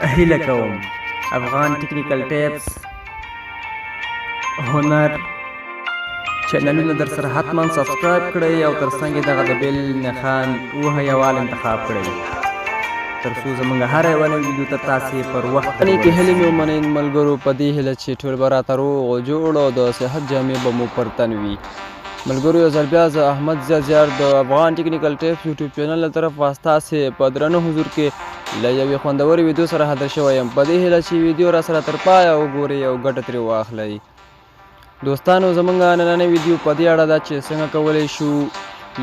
هیله کوم افغان ټیکنیکل ټیپس هنر چینلونه در سره حتما سبسکرایب کړئ او ترڅنګ یې دغه د بیل نښان وهئ او آل انتخاب کړئ تر څو زموږ هره یوه نوې ویډیو ته تاسې پر وخت کې هیلې مې ومنئ ملګرو په دې هیله چې ټول به راته روغ او جوړ او د صحت جامې به مو پر تن وي ملګرو یو ځل بیا زه احمد زیار د افغان ټیکنیکل ټیپس یوټیوب چینل له طرفه ستاسې په درنه حضور کې له یوې خوندورې ویډیو سره حاضر شوی یم په دې هیله چې ویډیو را سره تر پایه وګورئ او ګټه ترې واخلئ دوستانو زموږ نننۍ ویډیو په دې اړه ده چې څنګه کولی شو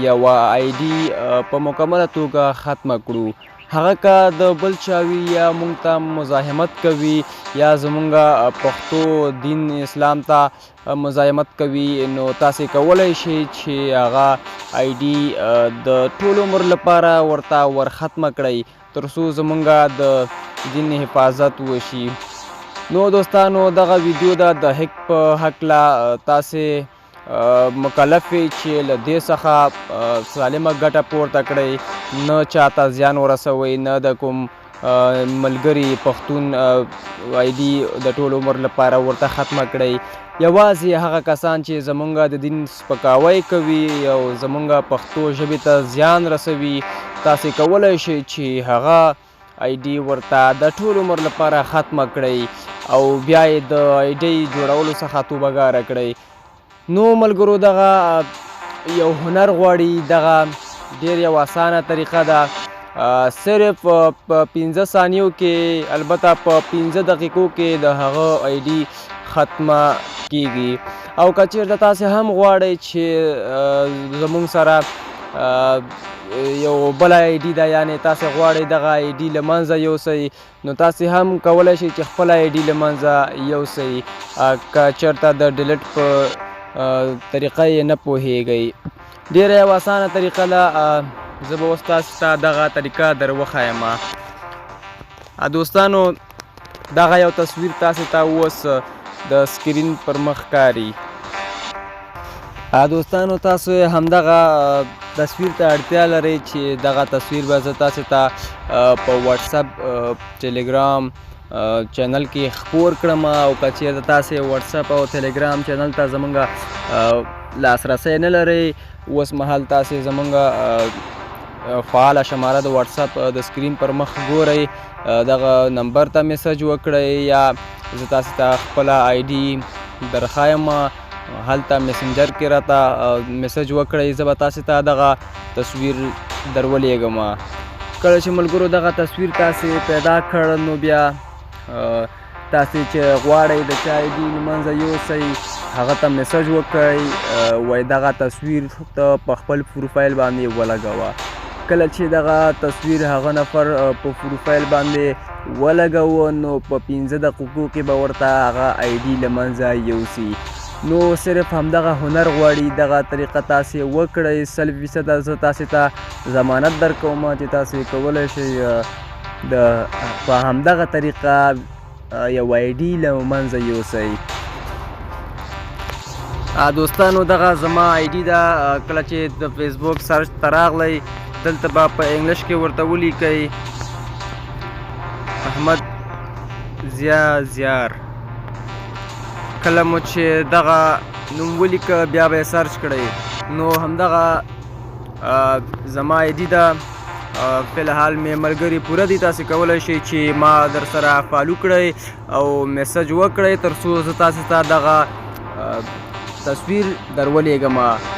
یوه آی ډي په مکمله توګه ختمه کړو هغه که د بل چا وي یا موږ ته مزاحمت کوي یا زموږ پښتو دین اسلام ته مزاحمت کوي نو تاسې کولی شئ چې هغه آی ډي د ټول عمر لپاره ورته ورختمه کړئ تر څو زموږ د دین حفاظت وشي نو دوستانو دغه ویډیو د هک په هکله تاسې مکلف یې چې له دې څخه سالمه ګټه پورته کړئ نه چاته زیان ورسوئ نه د کوم ملګري پښتون آی ډي د ټول عمر لپاره ورته ختمه کړئ یوازې هغه کسان چې زموږ د دین سپکاوی کوي او زموږ پښتو ژبې ته زیان رسوي تاسې کولی شئ چې هغه آی ډي ورته د ټول عمر لپاره ختمه کړئ او بیا یې د آی ډي جوړولو څخه توبهګاره کړئ نو ملګرو دغه یو هنر غواړي دغه ډېر یو اسانه طریقه ده صرف په 15 ثانیو کې البته په 15 دقیقو کې د هغه آی ډي ختمه کیږي او که چېرته تاسې هم غواړئ چې زموږ سره یو بل آی ډي ده یعنې تاسې غواړئ دغه آی ډي له منځه یوسئ نو تاسې هم کولی شئ چې خپل آی ډي له منځه یوسئ که چېرته د ډیلیټ په طریقه یې نه پوهیږئ ډېره یو اسانه طریقه ده زه به اوس تاسو ته دغه طریقه در وښایم دوستانو دغه یو تصویر تاسو ته اوس د سکرین پر مخ ښکاري دوستانو تاسو همدغه تصویر ته اړتیا لرئ چې دغه تصویر به زه تاسو ته په واتساپ ټلیګرام چینل کې خپور کړم او که چېرته تاسې واتساپ او ټلیګرام چینل ته زموږ لاسرسی نه لرئ اوس مهال تاسې زموږ فعاله شماره د واتساپ د سکرین پر مخ ګورئ دغه نمبر ته میسج وکړئ یا زه تاسې ته خپله آی ډي درښایم هلته میسنجر کې راته میسج وکړئ زه به تاسې ته دغه تصویر در ولېږم کله چې ملګرو دغه تصویر تاسې پیدا کړ نو بیا تاسې چې غواړئ د چا آی ډي له منځه یوسئ هغه ته میسج وکړئ وایي دغه تصویر ته په خپل پروفایل باندې ولګوه کله چې دغه تصویر هغه نفر په پروفایل باندې ولګوه نو په 15 دقیقو کې به ورته هغه آی ډي له منځه یوسي نو صرف همدغه هنر غواړي دغه طریقه تاسې وکړئ 100% زه تاسې ته ضمانت درکوم چې تاسې کولی شئ په همدغه طریقه یو آی ډي له منځه یوسئ دوستانو دغه زما آی ډي ده کله چې د فیسبوک سرچ ته راغلی دلته به په انګلیش کې ورته ولیکئ احمد زیار کله مو چې دغه نوم ولیکه بیا به یې سرچ کړئ نو همدغه زما آی ډي ده فلحال مې ملګري پوره دي تاسې کولی شئ چې ما در سره فالو کړئ او میسج وکړئ تر څو زه تاسې ته دغه تصویر در ولېږم